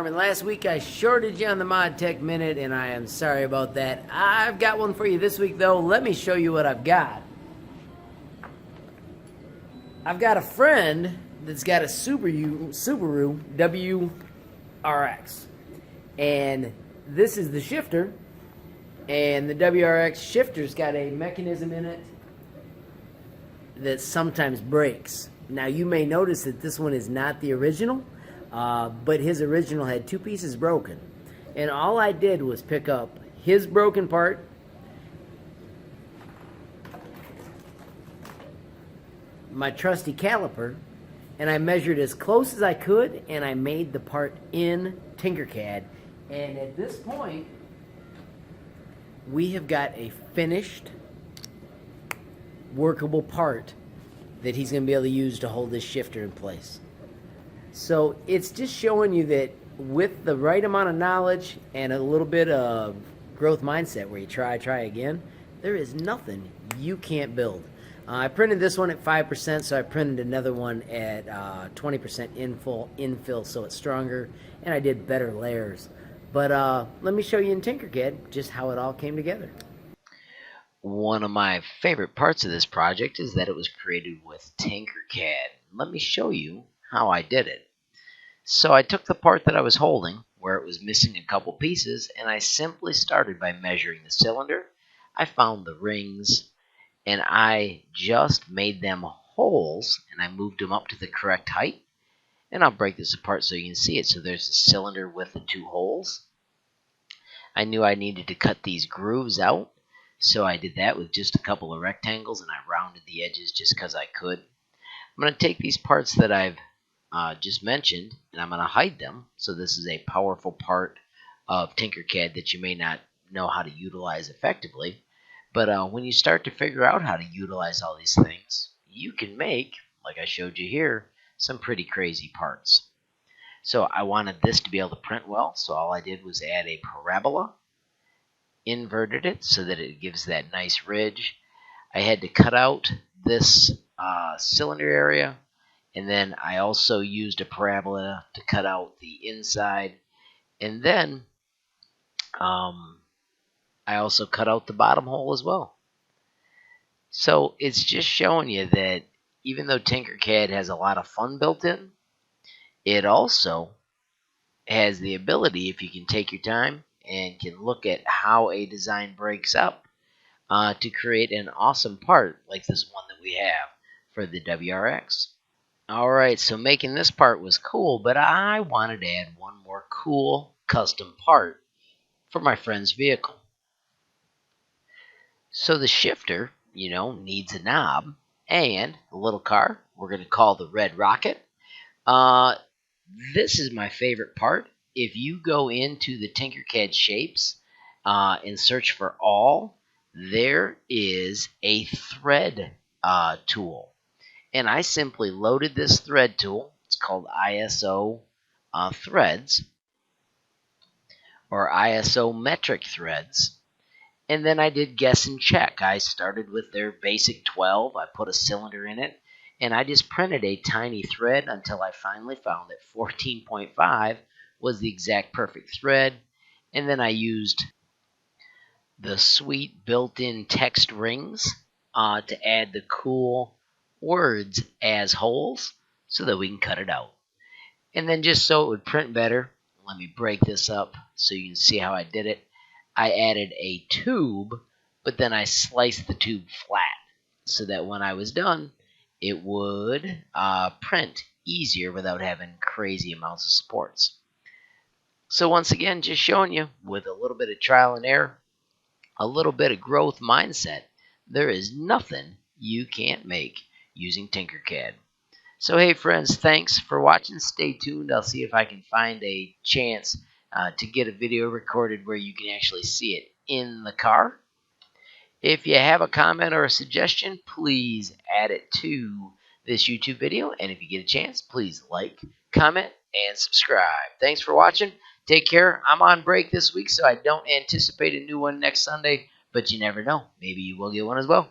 Farming. Last week I shorted you on the ModTech Minute, and I am sorry about that. I've got one for you this week, though. Let me show you what I've got. I've got a friend that's got a Subaru WRX, and this is the shifter, and the WRX shifter's got a mechanism in it that sometimes breaks. Now, you may notice that this one is not the original, but his original had two pieces broken. And all I did was pick up his broken part, my trusty caliper, and I measured as close as I could, and I made the part in Tinkercad. And at this point, we have got a finished, workable part that he's going to be able to use to hold this shifter in place. So it's just showing you that with the right amount of knowledge and a little bit of growth mindset where you try again, there is nothing you can't build. I printed this one at 5%, so I printed another one at 20% infill, so it's stronger, and I did better layers. But let me show you in Tinkercad just how it all came together. One of my favorite parts of this project is that it was created with Tinkercad. Let me show you how I did it. So I took the part that I was holding, where it was missing a couple pieces, and I simply started by measuring the cylinder. I found the rings, and I just made them holes, and I moved them up to the correct height. And I'll break this apart so you can see it. So there's the cylinder with the two holes. I knew I needed to cut these grooves out, so I did that with just a couple of rectangles, and I rounded the edges just because I could. I'm going to take these parts that I've just mentioned, and I'm going to hide them. So this is a powerful part of Tinkercad that you may not know how to utilize effectively. But when you start to figure out how to utilize all these things, you can make, like I showed you here, some pretty crazy parts. So I wanted this to be able to print well, so all I did was add a parabola, inverted it so that it gives that nice ridge. I had to cut out this cylinder area, and then I also used a parabola to cut out the inside, and then I also cut out the bottom hole as well. So it's just showing you that even though Tinkercad has a lot of fun built in, it also has the ability, if you can take your time and can look at how a design breaks up, to create an awesome part like this one that we have for the WRX. Alright, so making this part was cool, but I wanted to add one more cool custom part for my friend's vehicle. So the shifter, needs a knob and a little car we're going to call the Red Rocket. This is my favorite part. If you go into the Tinkercad shapes and search for all, there is a thread tool. And I simply loaded this thread tool. It's called ISO threads or ISO metric threads. And then I did guess and check. I started with their basic 12. I put a cylinder in it, and I just printed a tiny thread until I finally found that 14.5 was the exact perfect thread. And then I used the sweet built-in text rings to add the cool words as holes so that we can cut it out. And then just so it would print better, let me break this up so you can see how I did it. I added a tube, but then I sliced the tube flat so that when I was done, it would print easier without having crazy amounts of supports. So once again, just showing you with a little bit of trial and error, a little bit of growth mindset, there is nothing you can't make using Tinkercad. So hey friends, thanks for watching. Stay tuned. I'll see if I can find a chance to get a video recorded where you can actually see it in the car. If you have a comment or a suggestion, please add it to this YouTube video. And if you get a chance, please like, comment, and subscribe. Thanks for watching. Take care. I'm on break this week, so I don't anticipate a new one next Sunday, but you never know. Maybe you will get one as well.